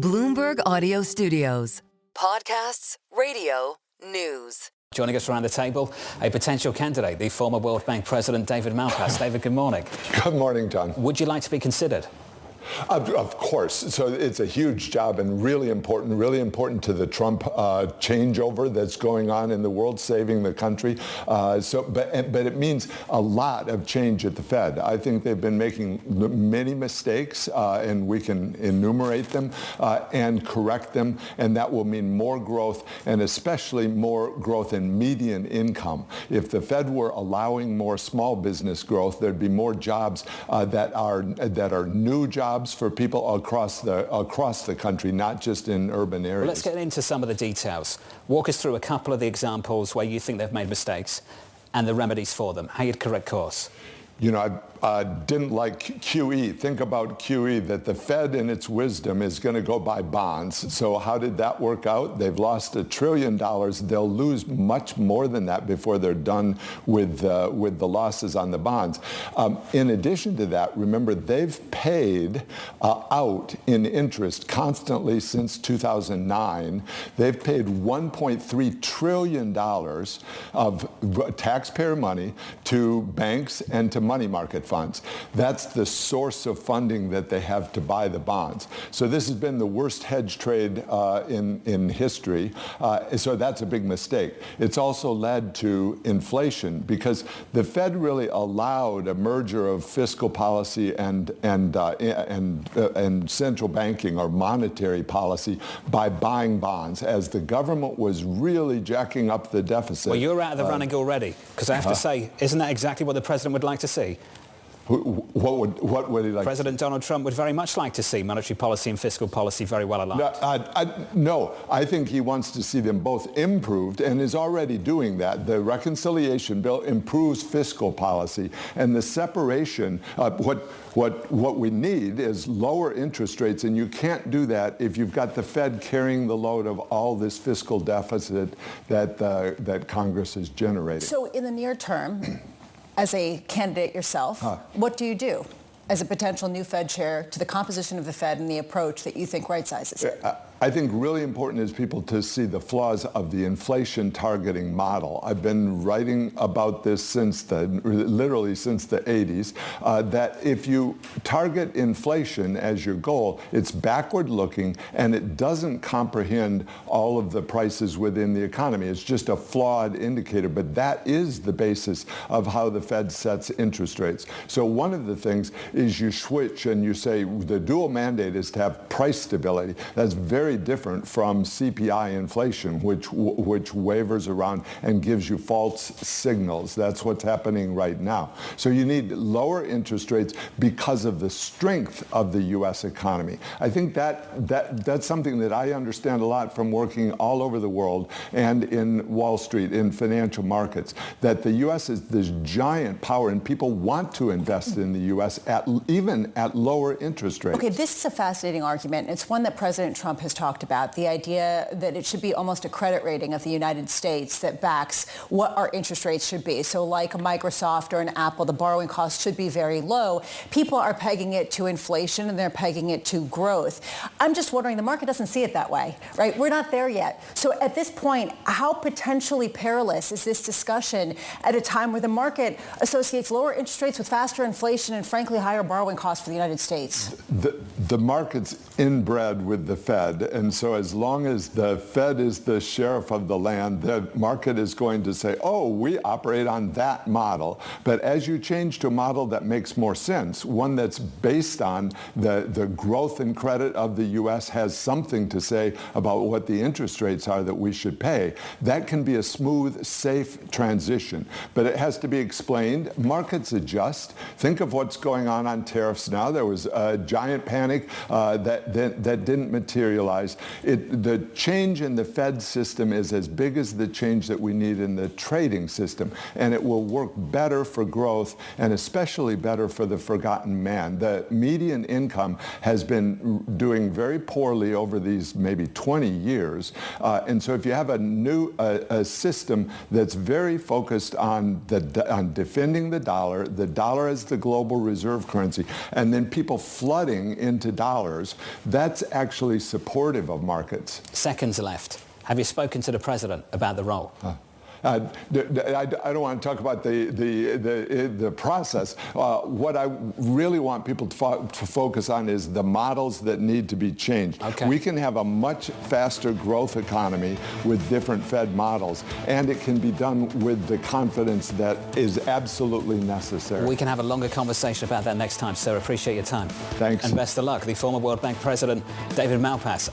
Bloomberg Audio Studios. Podcasts, radio, news. Joining us around the table, a potential candidate, the former World Bank President David Malpass. David, good morning. Good morning, John. Would you like to be considered? Of course. So it's a huge job and really important to the Trump changeover that's going on in the world, saving the country. But it means a lot of change at the Fed. I think they've been making many mistakes, and we can enumerate them and correct them, and that will mean more growth, and especially more growth in median income. If the Fed were allowing more small business growth, there'd be more jobs that are new jobs for people across the country, not just in urban areas. Well, let's get into some of the details. Walk us through a couple of the examples where you think they've made mistakes and the remedies for them, how you'd correct course. You know, I didn't like QE. Think about QE, that the Fed in its wisdom is going to go buy bonds. So how did that work out? They've lost $1 trillion. They'll lose much more than that before they're done with the losses on the bonds. In addition to that, remember, they've paid out in interest constantly since 2009. They've paid $1.3 trillion of taxpayer money to banks and to money market funds. That's the source of funding that they have to buy the bonds. So this has been the worst hedge trade in history. So that's a big mistake. It's also led to inflation because the Fed really allowed a merger of fiscal policy and central banking or monetary policy by buying bonds as the government was really jacking up the deficit. Well, you're out of the running already, because I have to say, isn't that exactly what the president would like to see? What would he like? President Donald Trump would very much like to see monetary policy and fiscal policy very well aligned. No, I think he wants to see them both improved and is already doing that. The reconciliation bill improves fiscal policy, and the separation, what we need is lower interest rates, and you can't do that if you've got the Fed carrying the load of all this fiscal deficit that Congress is generating. So in the near term, as a candidate yourself, what do you do as a potential new Fed chair to the composition of the Fed and the approach that you think right-sizes it? I think really important is people to see the flaws of the inflation targeting model. I've been writing about this literally since the 80s, that if you target inflation as your goal, it's backward looking and it doesn't comprehend all of the prices within the economy. It's just a flawed indicator, but that is the basis of how the Fed sets interest rates. So one of the things is you switch and you say the dual mandate is to have price stability. That's very different from CPI inflation, which wavers around and gives you false signals. That's what's happening right now. So you need lower interest rates because of the strength of the U.S. economy. I think that's something that I understand a lot from working all over the world and in Wall Street, in financial markets, that the U.S. is this giant power and people want to invest in the U.S. even at lower interest rates. Okay, this is a fascinating argument. It's one that President Trump has talked about, the idea that it should be almost a credit rating of the United States that backs what our interest rates should be. So like a Microsoft or an Apple, the borrowing cost should be very low. People are pegging it to inflation and they're pegging it to growth. I'm just wondering, the market doesn't see it that way, right? We're not there yet. So at this point, how potentially perilous is this discussion at a time where the market associates lower interest rates with faster inflation and frankly higher borrowing costs for the United States? The market's inbred with the Fed, and so as long as the Fed is the sheriff of the land, the market is going to say, oh, we operate on that model. But as you change to a model that makes more sense, one that's based on the growth and credit of the U.S. has something to say about what the interest rates are that we should pay, that can be a smooth, safe transition. But it has to be explained. Markets adjust. Think of what's going on tariffs now. There was a giant panic that didn't materialize. realize the change in the Fed system is as big as the change that we need in the trading system, and it will work better for growth and especially better for the forgotten man. The median income has been doing very poorly over these maybe 20 years, and so if you have a system that's very focused on defending the dollar as the global reserve currency, and then people flooding into dollars, that's actually supportive of markets. Seconds left. Have you spoken to the president about the role? I don't want to talk about the process. What I really want people to focus on is the models that need to be changed. Okay. We can have a much faster growth economy with different Fed models, and it can be done with the confidence that is absolutely necessary. We can have a longer conversation about that next time, sir. Appreciate your time. Thanks. And best of luck. The former World Bank president, David Malpass.